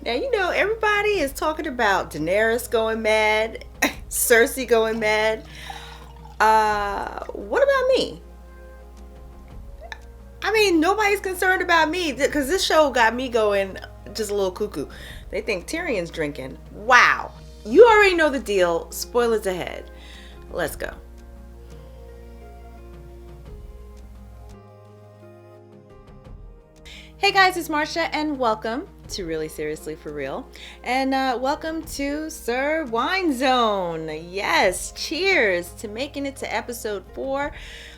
Now, you know, everybody is talking about Daenerys going mad, Cersei going mad. What about me? I mean, nobody's concerned about me because this show got me going just a little cuckoo. They think Tyrion's drinking. Wow. You already know the deal. Spoilers ahead. Let's go. Hey guys, it's Marsha and welcome to Really Seriously For Real. And welcome to Sir Wine Zone. Yes, cheers to making it to episode 4.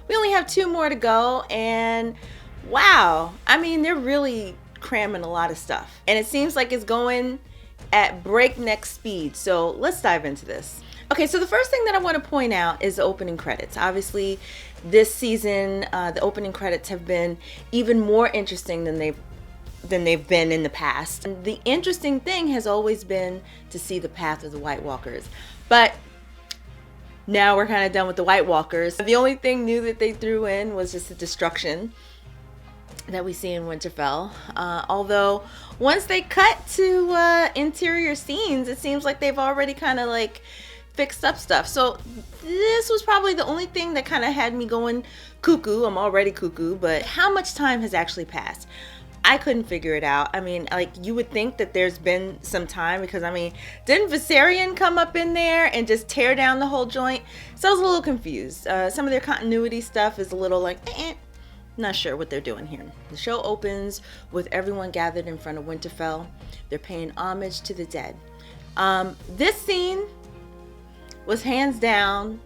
We only have 2 more to go and wow, I mean, they're really cramming a lot of stuff. And it seems like it's going at breakneck speed. So let's dive into this. Okay, so the first thing that I want to point out is the opening credits. Obviously, this season, the opening credits have been even more interesting than they've been in the past. And the interesting thing has always been to see the path of the White Walkers. But now we're kind of done with the White Walkers. The only thing new that they threw in was just the destruction that we see in Winterfell. Although once they cut to interior scenes, it seems like they've already kind of like fixed up stuff. So this was probably the only thing that kind of had me going cuckoo. I'm already cuckoo, but how much time has actually passed? I couldn't figure it out. I mean, like, you would think that there's been some time because, I mean, didn't Viserion come up in there and just tear down the whole joint? So I was a little confused. Some of their continuity stuff is a little like, not sure what they're doing here. The show opens with everyone gathered in front of Winterfell. They're paying homage to the dead. This scene was hands down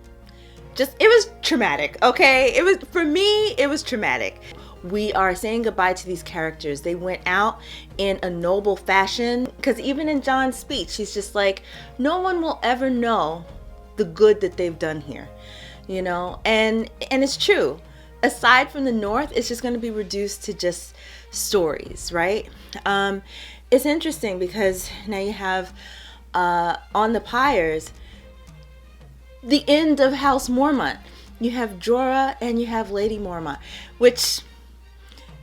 it was traumatic, okay? For me, it was traumatic. We are saying goodbye to these characters. They went out in a noble fashion because even in Jon's speech, he's just like, no one will ever know the good that they've done here, you know? And it's true. Aside from the North, it's just going to be reduced to just stories, right? It's interesting because now you have on the pyres, the end of House Mormont. You have Jorah and you have Lady Mormont, which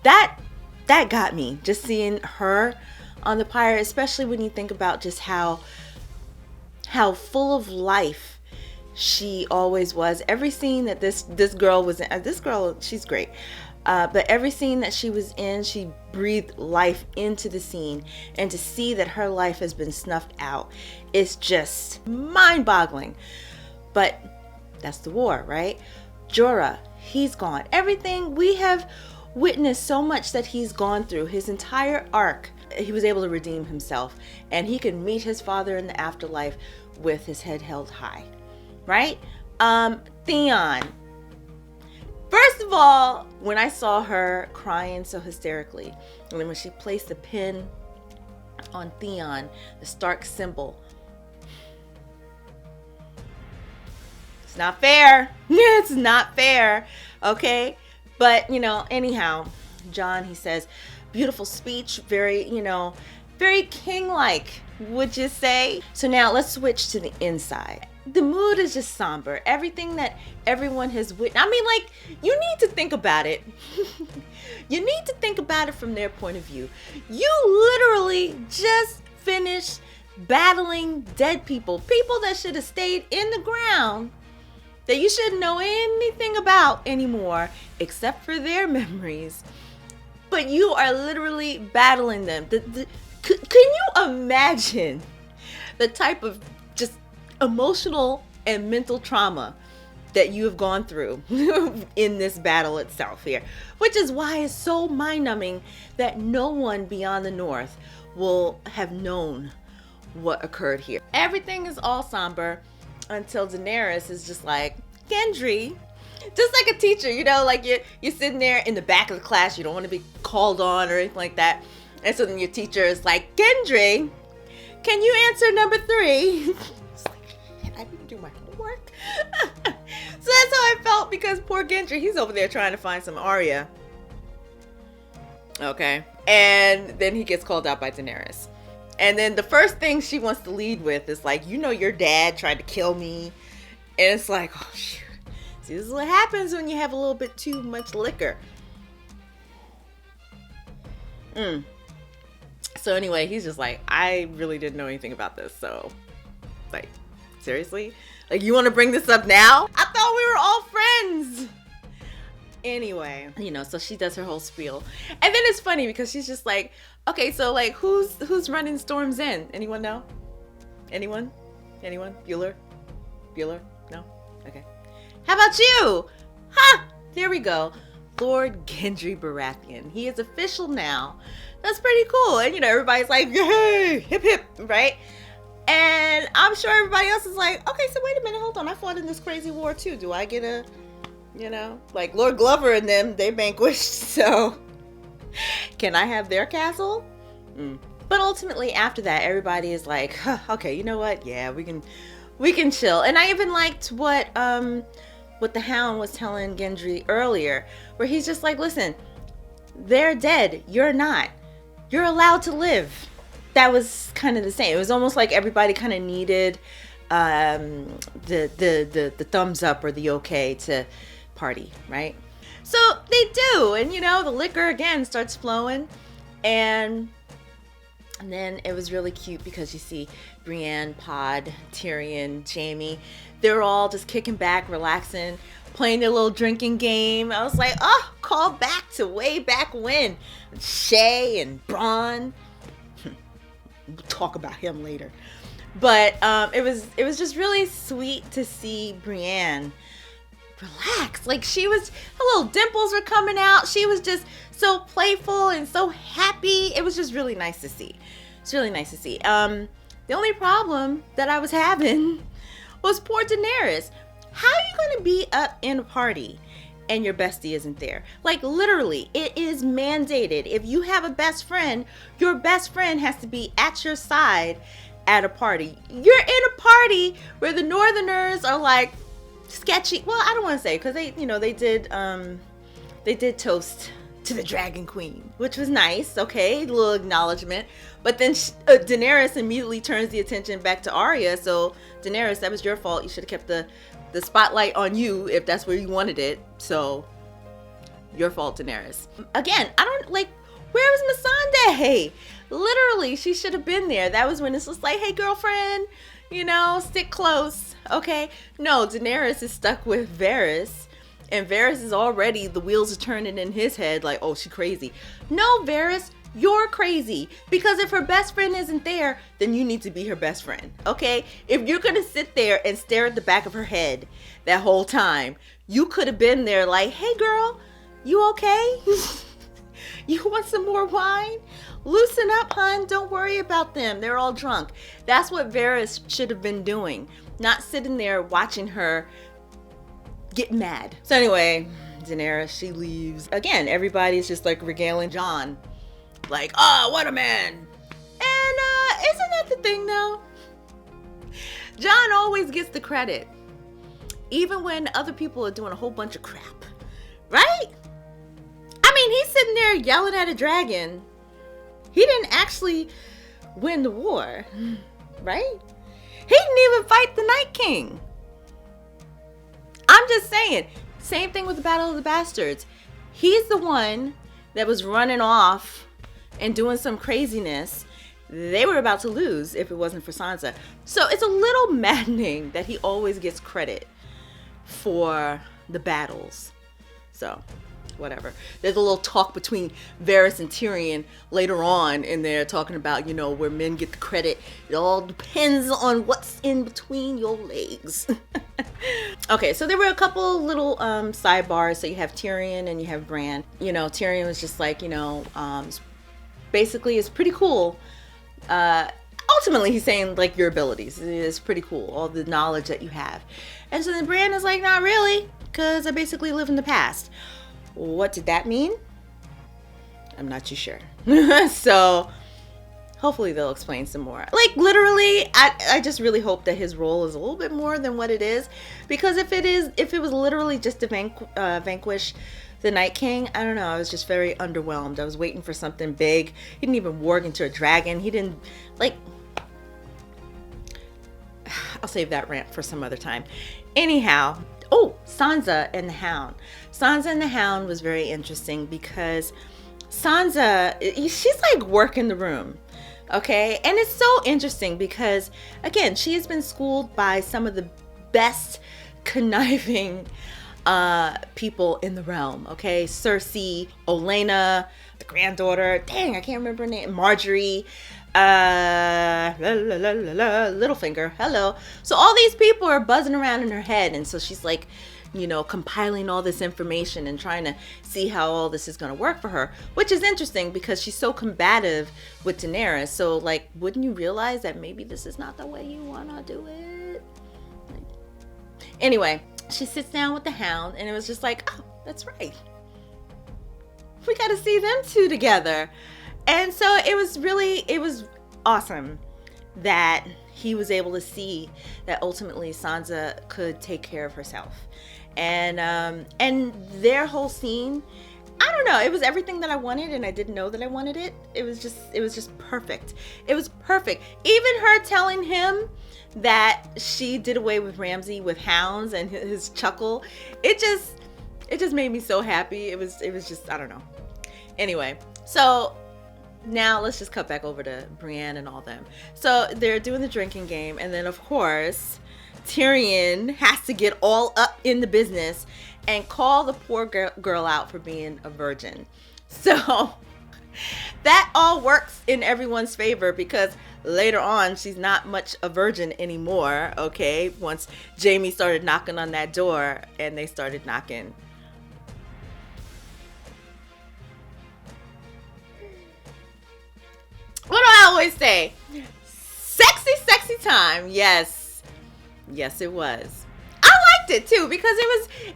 that got me, just seeing her on the pyre, especially when you think about just how full of life she always was. Every scene that this girl was in, this girl, she's great. But every scene that she was in, she breathed life into the scene. And to see that her life has been snuffed out is just mind-boggling. But that's the war, right? Jorah, he's gone. Everything we have witnessed, so much that he's gone through, his entire arc, he was able to redeem himself. And he can meet his father in the afterlife with his head held high. Right? Theon. First of all, when I saw her crying so hysterically, and then when she placed the pin on Theon, the Stark symbol, it's not fair. It's not fair. Okay? But, you know, anyhow, John, he says, beautiful speech, very, you know, very king-like, would you say? So now let's switch to the inside. The mood is just somber. Everything that everyone has witnessed. I mean, like, you need to think about it. You need to think about it from their point of view. You literally just finished battling dead people. People that should have stayed in the ground, that you shouldn't know anything about anymore, except for their memories. But you are literally battling them. Can you imagine the type of just emotional and mental trauma that you have gone through in this battle itself here? Which is why it's so mind-numbing that no one beyond the North will have known what occurred here. Everything is all somber until Daenerys is just like, Gendry, just like a teacher, you know, like you're sitting there in the back of the class, you don't want to be called on or anything like that. And so then your teacher is like, Gendry, can you answer number 3? I didn't do my homework. So that's how I felt, because poor Gendry, he's over there trying to find some Arya. Okay. And then he gets called out by Daenerys. And then the first thing she wants to lead with is like, you know, your dad tried to kill me. And it's like, oh, shoot. See, this is what happens when you have a little bit too much liquor. So anyway, he's just like, I really didn't know anything about this. So, like, seriously? Like, you want to bring this up now? I thought we were all friends. Anyway, so she does her whole spiel. And then it's funny because she's just like, okay, so like, who's running Storm's End? Anyone know? Anyone? Bueller? No? Okay. How about you? Ha! There we go. Lord Gendry Baratheon. He is official now. That's pretty cool. And everybody's like, yay, hip hip, right? And I'm sure everybody else is like, okay, so wait a minute, hold on. I fought in this crazy war too. Do I get a, like Lord Glover and them, they vanquished, so can I have their castle? But ultimately after that, everybody is like, huh, okay, you know what? Yeah, we can chill. And I even liked what the Hound was telling Gendry earlier, where he's just like, listen, they're dead. You're not. You're allowed to live. That was kind of the same. It was almost like everybody kind of needed the thumbs up or the okay to party, right? So they do, and the liquor again starts flowing, and then it was really cute because you see Brienne, Pod, Tyrion, Jaime, they're all just kicking back, relaxing, playing their little drinking game. I was like, oh, call back to way back when. Shay and Bran. We'll talk about him later. But it was just really sweet to see Brienne relax. Like, her little dimples were coming out. She was just so playful and so happy. It was just really nice to see. It's really nice to see. The only problem that I was having was poor Daenerys. How are you going to be up in a party and your bestie isn't there? Like, literally, it is mandated. If you have a best friend, your best friend has to be at your side at a party. You're in a party where the Northerners are like sketchy. Well, I don't want to say, because they did toast to the Dragon Queen, which was nice. Okay, a little acknowledgement. But then Daenerys immediately turns the attention back to Arya. So Daenerys, that was your fault. You should have kept the spotlight on you if that's where you wanted it. So your fault, Daenerys. Again, I don't like, where was Missandei? Literally, she should have been there. That was when it's just like, hey, girlfriend, stick close. Okay. No, Daenerys is stuck with Varys. And Varys is already, the wheels are turning in his head like, oh, she crazy. No, Varys, you're crazy. Because if her best friend isn't there, then you need to be her best friend. Okay? If you're going to sit there and stare at the back of her head that whole time, you could have been there like, hey, girl, you okay? You want some more wine? Loosen up, hun. Don't worry about them. They're all drunk. That's what Varys should have been doing. Not sitting there watching her get mad. So anyway, Daenerys, she leaves. Again, everybody's just like regaling John. Like, oh, what a man. And isn't that the thing though? John always gets the credit. Even when other people are doing a whole bunch of crap. Right? I mean, he's sitting there yelling at a dragon. He didn't actually win the war. Right? He didn't even fight the Night King. I'm just saying, same thing with the Battle of the Bastards. He's the one that was running off and doing some craziness. They were about to lose if it wasn't for Sansa. So it's a little maddening that he always gets credit for the battles. So, whatever. There's a little talk between Varys and Tyrion later on in there talking about, where men get the credit. It all depends on what's in between your legs. Okay, so there were a couple little sidebars. So you have Tyrion and you have Bran. Tyrion was just like, basically it's pretty cool. Ultimately, he's saying like your abilities. It's pretty cool, all the knowledge that you have. And so then Bran is like, not really, because I basically live in the past. What did that mean? I'm not too sure. So hopefully they'll explain some more. Like, literally, I just really hope that his role is a little bit more than what it is. Because if it was literally just to vanquish the Night King, I don't know, I was just very underwhelmed. I was waiting for something big. He didn't even warg into a dragon. He didn't, like, I'll save that rant for some other time. Anyhow, Sansa and the Hound. Sansa and the Hound was very interesting because Sansa, she's like working the room. Okay. And it's so interesting because, again, she has been schooled by some of the best conniving people in the realm. Okay. Cersei, Olenna, the granddaughter. Dang, I can't remember her name. Marjorie. Littlefinger. Hello. So all these people are buzzing around in her head. And so she's like, compiling all this information and trying to see how all this is going to work for her, which is interesting because she's so combative with Daenerys. So, like, wouldn't you realize that maybe this is not the way you want to do it? Anyway, she sits down with the Hound, and it was just like, oh, that's right. We got to see them two together. And so it was awesome that he was able to see that ultimately Sansa could take care of herself. And their whole scene, I don't know, it was everything that I wanted, and I didn't know that I wanted it. It was just perfect. It was perfect. Even her telling him that she did away with Ramsay with hounds and his chuckle, it just made me so happy. It was just, I don't know. Anyway, so now let's just cut back over to Brienne and all them. So they're doing the drinking game, and then of course Tyrion has to get all up in the business and call the poor girl out for being a virgin. So that all works in everyone's favor because later on she's not much a virgin anymore. Okay, once Jaime started knocking on that door, and they started knocking. What do I always say? Sexy time. Yes, it was. I liked it too because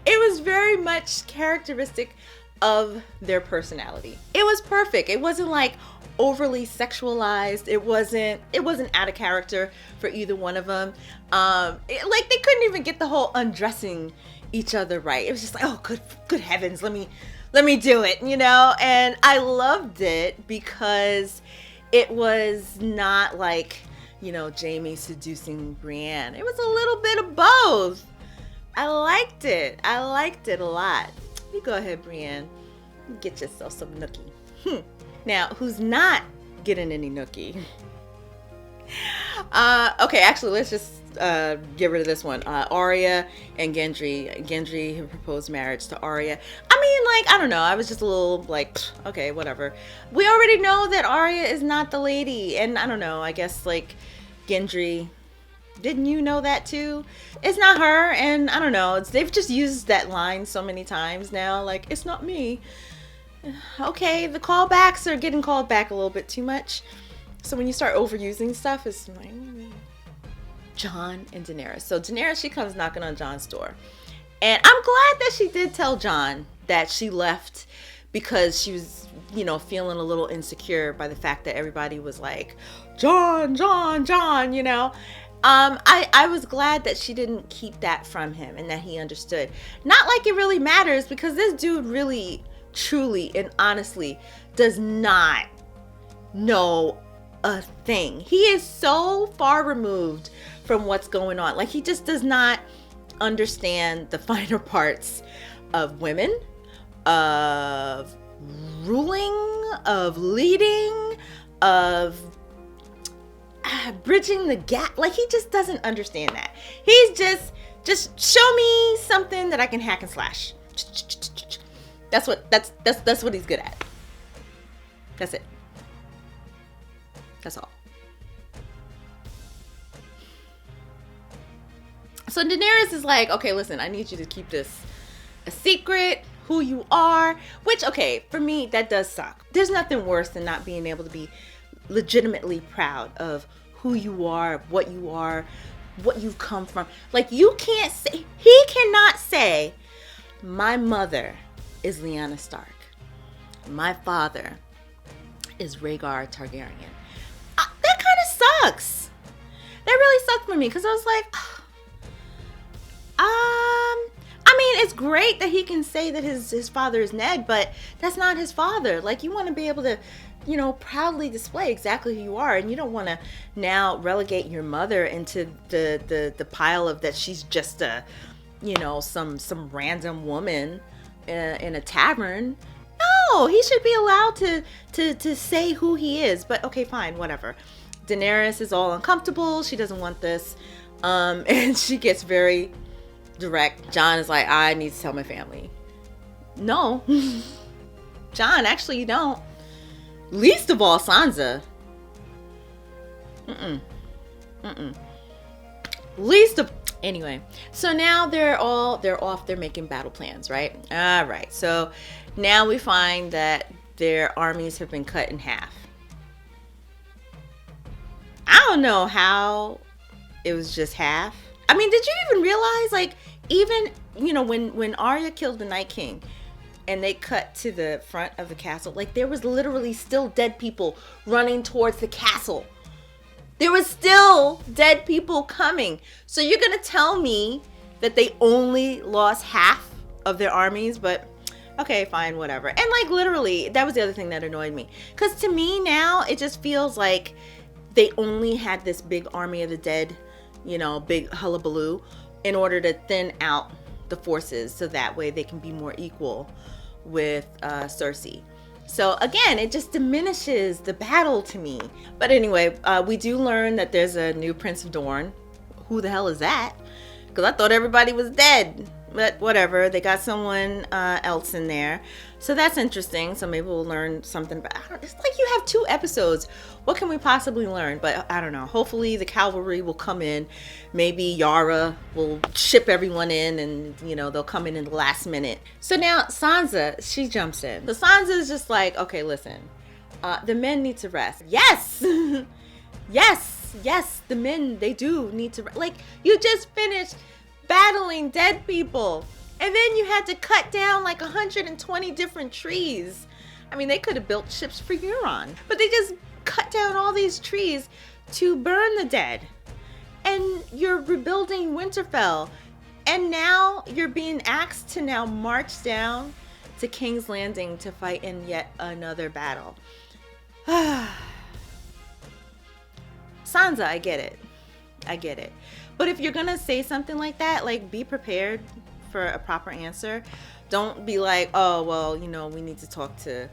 it was very much characteristic of their personality. It was perfect. It wasn't like overly sexualized. It wasn't out of character for either one of them. Like they couldn't even get the whole undressing each other right. It was just like, oh, good heavens, let me do it, And I loved it because it was not like, Jaime seducing Brienne. It was a little bit of both. I liked it a lot. You go ahead, Brienne. Get yourself some nookie. Now, who's not getting any nookie? Okay, actually, let's just get rid of this one. Arya and Gendry. Gendry proposed marriage to Arya. I mean, I don't know. I was just a little like, okay, whatever. We already know that Arya is not the lady. And I don't know. I guess, Gendry, didn't you know that too? It's not her. And I don't know. They've just used that line so many times now. Like, it's not me. Okay, the callbacks are getting called back a little bit too much. So when you start overusing stuff, it's like John and Daenerys. So Daenerys, she comes knocking on Jon's door. And I'm glad that she did tell Jon that she left because she was, feeling a little insecure by the fact that everybody was like, John, I was glad that she didn't keep that from him and that he understood. Not like it really matters because this dude really, truly, and honestly does not know a thing. He is so far removed from what's going on. Like, he just does not understand the finer parts of women, of ruling, of leading, of bridging the gap. Like, he just doesn't understand that. He's just show me something that I can hack and slash. That's what he's good at. That's it. That's all. So Daenerys is like, okay, listen, I need you to keep this a secret, who you are, which, okay, for me, that does suck. There's nothing worse than not being able to be legitimately proud of who you are, what you've come from. Like, he cannot say, my mother is Lyanna Stark. My father is Rhaegar Targaryen. That kind of sucks. That really sucked for me because I was like, I mean, it's great that he can say that his father is Ned, but that's not his father. Like, you want to be able to, proudly display exactly who you are, and you don't want to now relegate your mother into the pile of that she's just some random woman in a tavern. No, he should be allowed to say who he is. But okay, fine, whatever. Daenerys is all uncomfortable. She doesn't want this. And she gets very direct. John is like, I need to tell my family. No. John, actually, you don't. Least of all, Sansa. Least of... Anyway, so now they're off. They're making battle plans, right? All right. So now we find that their armies have been cut in half. I don't know how it was just half. I mean, did you even realize, like, even, you know, when Arya killed the Night King and they cut to the front of the castle, like, there was literally still dead people running towards the castle. There was still dead people coming. So you're going to tell me that they only lost half of their armies? But okay, fine, whatever. And like literally, that was the other thing that annoyed me. Because to me now, it just feels like they only had this big army of the dead, you know, big hullabaloo, in order to thin out the forces so that way they can be more equal with Cersei. So again, it just diminishes the battle to me. But anyway, we do learn that there's a new Prince of Dorne. Who the hell is that? Because I thought everybody was dead. But whatever, they got someone else in there. So that's interesting. So maybe we'll learn something. But it's like you have 2 episodes. What can we possibly learn? But I don't know. Hopefully the cavalry will come in. Maybe Yara will ship everyone in and, you know, they'll come in the last minute. So now Sansa, she jumps in. So Sansa is just like, okay, listen, the men need to rest. Yes! yes, the men, they do need to rest. Like, you just finished battling dead people. And then you had to cut down like 120 different trees. I mean, they could have built ships for Euron, but they just cut down all these trees to burn the dead. And you're rebuilding Winterfell. And now you're being asked to now march down to King's Landing to fight in yet another battle. Sansa, I get it. But if you're gonna say something like that, like, be prepared for a proper answer. Don't be like, oh, well, you know, we need to talk to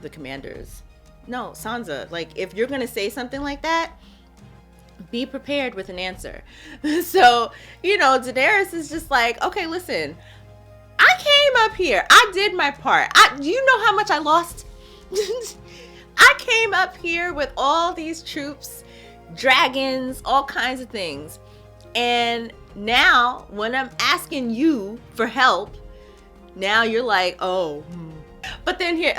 the commanders. No, Sansa, like, if you're gonna say something like that, be prepared with an answer. So, you know, Daenerys is just like, okay, listen, I came up here. I did my part. Do you know how much I lost? I came up here with all these troops, dragons, all kinds of things. And now when I'm asking you for help, now you're like, oh. But then here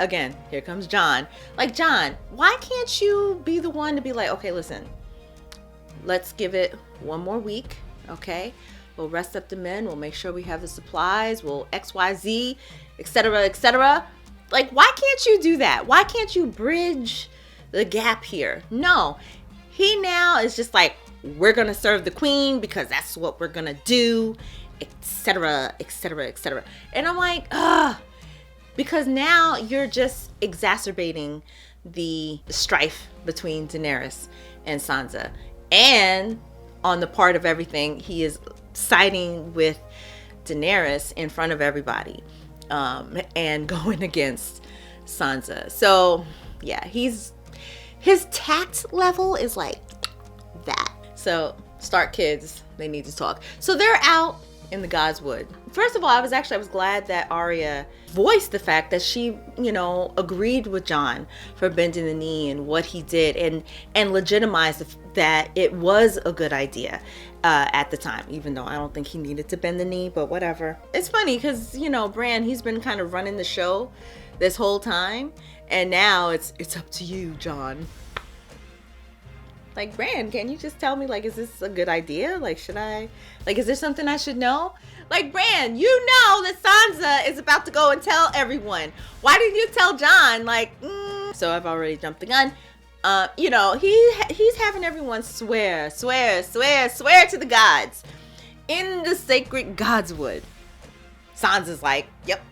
comes John. Like, John, why can't you be the one to be like, okay, listen, let's give it 1 more week, okay? We'll rest up the men. We'll make sure we have the supplies. We'll XYZ, etc., etc. Like, why can't you do that? Why can't you bridge the gap here? No, he now is just like, we're going to serve the queen because that's what we're going to do, etc., etc., etc. And I'm like, because now you're just exacerbating the strife between Daenerys and Sansa. And on the part of everything, he is siding with Daenerys in front of everybody, and going against Sansa. So yeah, his tact level is like that. So Stark kids, they need to talk. So they're out in the Godswood. First of all, I was glad that Arya voiced the fact that she, you know, agreed with John for bending the knee and what he did, and legitimized that it was a good idea at the time, even though I don't think he needed to bend the knee, but whatever. It's funny because, you know, Bran, he's been kind of running the show this whole time, and now it's up to you, John. Like, Bran, can you just tell me, like, is this a good idea? Like, should I, like, is there something I should know? Like, Bran, you know that Sansa is about to go and tell everyone. Why did you tell John? Like, So I've already jumped the gun. You know, he's having everyone swear to the gods in the sacred Godswood. Sansa's like, yep.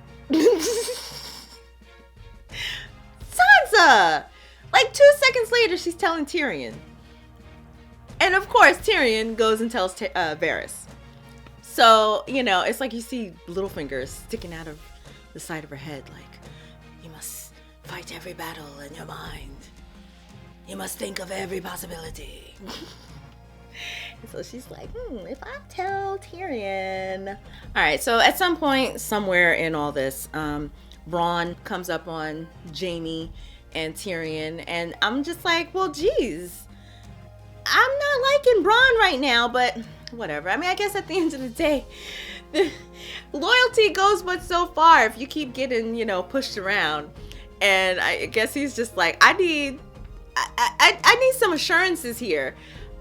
Sansa! Like, 2 seconds later, she's telling Tyrion. And of course, Tyrion goes and tells Varys. So, you know, it's like you see little fingers sticking out of the side of her head, like, you must Fight every battle in your mind. You must think of every possibility. So she's like, if I tell Tyrion. All right, so at some point, somewhere in all this, Bran comes up on Jaime and Tyrion, and I'm just like, well, geez, I'm not liking Bran right now, but whatever. I mean, I guess at the end of the day, the loyalty goes but so far if you keep getting, pushed around. And I guess he's just like, I need some assurances here.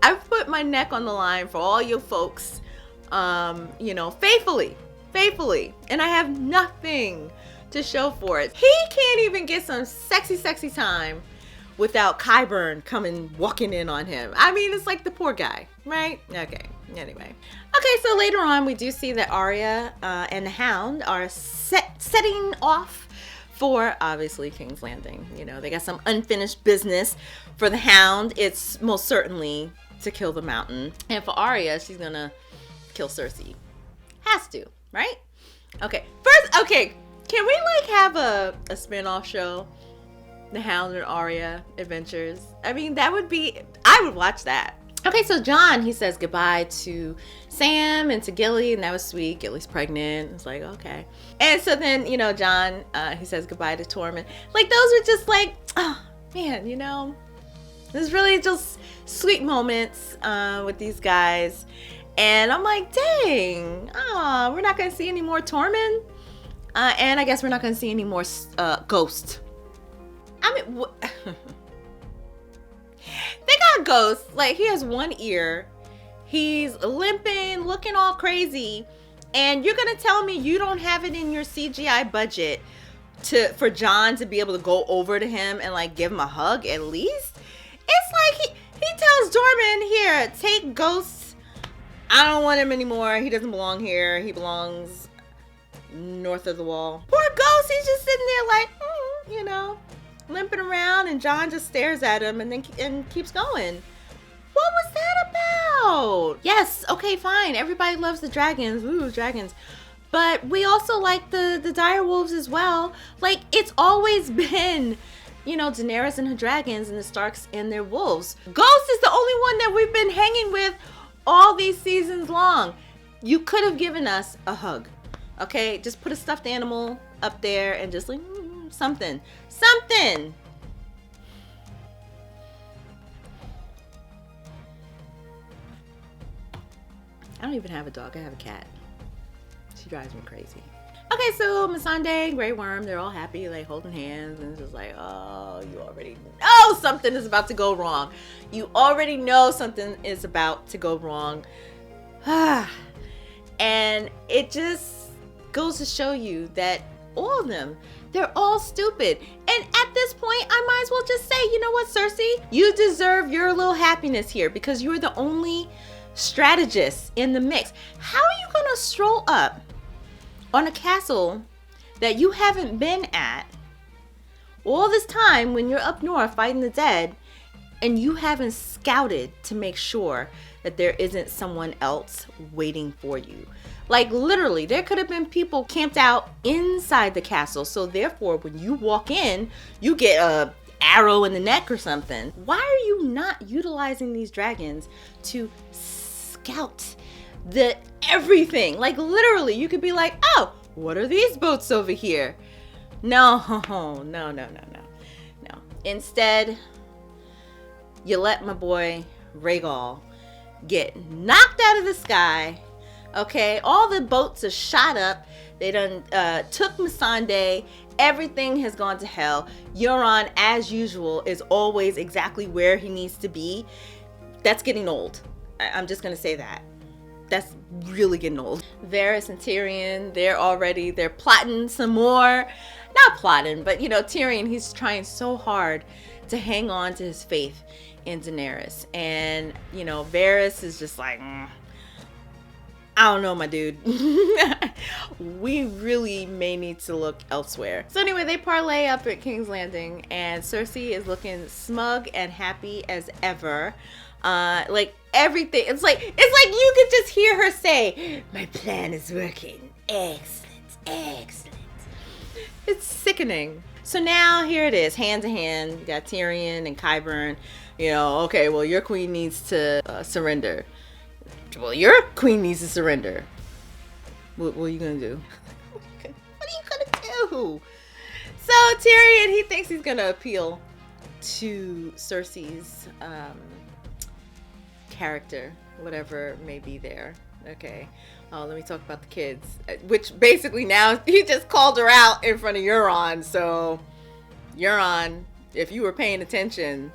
I've put my neck on the line for all you folks, faithfully, and I have nothing to show for it. He can't even get some sexy time without Qyburn walking in on him. I mean, it's like the poor guy, right? Okay, anyway. Okay, so later on, we do see that Arya and the Hound are setting off for, obviously, King's Landing. They got some unfinished business. For the Hound, it's most certainly to kill the Mountain. And for Arya, she's gonna kill Cersei. Has to, right? Okay, can we have a spin-off show? The Hound and Arya adventures. I mean, I would watch that. Okay, so John, he says goodbye to Sam and to Gilley, and that was sweet. Gilley's pregnant. It's like, okay. And so then, John, he says goodbye to Tormund. Like, those are just like, oh, man, there's really just sweet moments with these guys. And I'm like, dang, we're not going to see any more Tormund. And I guess we're not going to see any more Ghost. I mean, they got Ghost. Like, he has one ear. He's limping, looking all crazy. And you're going to tell me you don't have it in your CGI budget for John to be able to go over to him and, give him a hug at least? It's like he tells Tormund, here, take Ghost. I don't want him anymore. He doesn't belong here. He belongs north of the wall. Poor Ghost, he's just sitting there limping around, and John just stares at him and keeps going. What was that about? Yes, okay, fine. Everybody loves the dragons. Ooh, dragons. But we also like the direwolves as well. Like, it's always been, Daenerys and her dragons and the Starks and their wolves. Ghost is the only one that we've been hanging with all these seasons long. You could have given us a hug. Okay, just put a stuffed animal up there and just something. I don't even have a dog. I have a cat. She drives me crazy. Okay, so Missandei and Grey Worm, they're all happy, holding hands, and it's just like, oh, you already know something is about to go wrong. You already know something is about to go wrong. And it just goes to show you that all of them, they're all stupid. And at this point, I might as well just say, you know what, Cersei? You deserve your little happiness here because you're the only strategist in the mix. How are you gonna stroll up on a castle that you haven't been at all this time when you're up north fighting the dead, and you haven't scouted to make sure that there isn't someone else waiting for you? Like, literally, there could have been people camped out inside the castle, so therefore when you walk in, you get a arrow in the neck or something. Why are you not utilizing these dragons to scout the everything? Like, literally, you could be like, oh, what are these boats over here? No. Instead, you let my boy Rhaegal get knocked out of the sky. Okay, all the boats are shot up. They done took Missandei. Everything has gone to hell. Euron, as usual, is always exactly where he needs to be. That's getting old. I'm just gonna say that. That's really getting old. Varys and Tyrion, they're plotting some more. Not plotting, but Tyrion, he's trying so hard to hang on to his faith in Daenerys. And, Varys is just like, I don't know, my dude. We really may need to look elsewhere. So anyway, they parlay up at King's Landing, and Cersei is looking smug and happy as ever. Everything. It's like you could just hear her say, my plan is working. Excellent. It's sickening. So now here it is, hand to hand. You got Tyrion and Qyburn. You know, okay, well, your queen needs to surrender. Well, your queen needs to surrender. What are you gonna do? What are you gonna do? So Tyrion, he thinks he's gonna appeal to Cersei's character, whatever may be there. Okay. Oh, let me talk about the kids. Which basically now he just called her out in front of Euron. So Euron, if you were paying attention,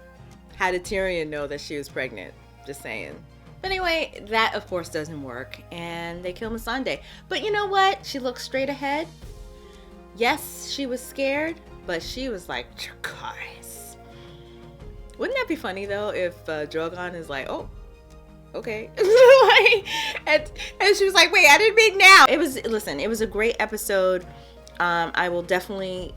how did Tyrion know that she was pregnant? Just saying. But anyway, that of course doesn't work, and they kill Missandei. But you know what? She looked straight ahead. Yes, she was scared, but she was like, guys. Wouldn't that be funny though if Drogon is like, oh, okay. and she was like, wait, I didn't mean now. It was a great episode. I will definitely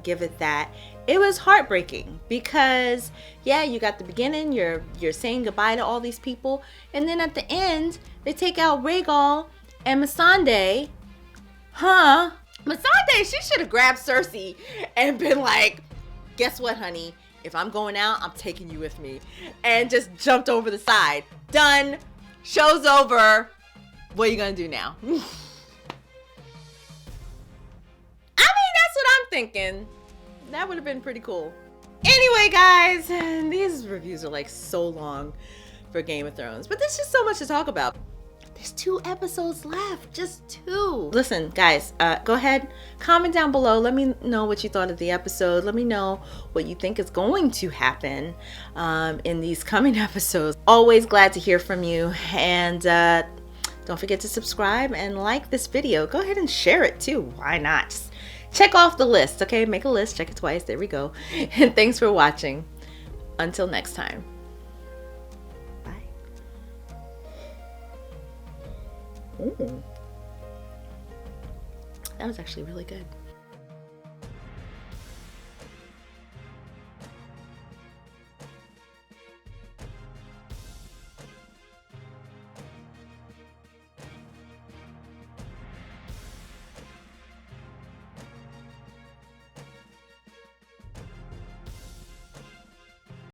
give it that. It was heartbreaking because, yeah, you got the beginning, you're saying goodbye to all these people, and then at the end, they take out Rhaegal and Missandei. Missandei, she should have grabbed Cersei and been like, guess what, honey? If I'm going out, I'm taking you with me. And just jumped over the side. Done. Show's over. What are you going to do now? I mean, that's what I'm thinking. That would have been pretty cool. Anyway, guys, these reviews are like so long for Game of Thrones, but there's just so much to talk about. There's 2 episodes left, just 2. Listen, guys, go ahead, comment down below. Let me know what you thought of the episode. Let me know what you think is going to happen in these coming episodes. Always glad to hear from you. And don't forget to subscribe and like this video. Go ahead and share it too. Why not? Just check off the list, okay? Make a list, check it twice. There we go. And thanks for watching. Until next time. Ooh. That was actually really good.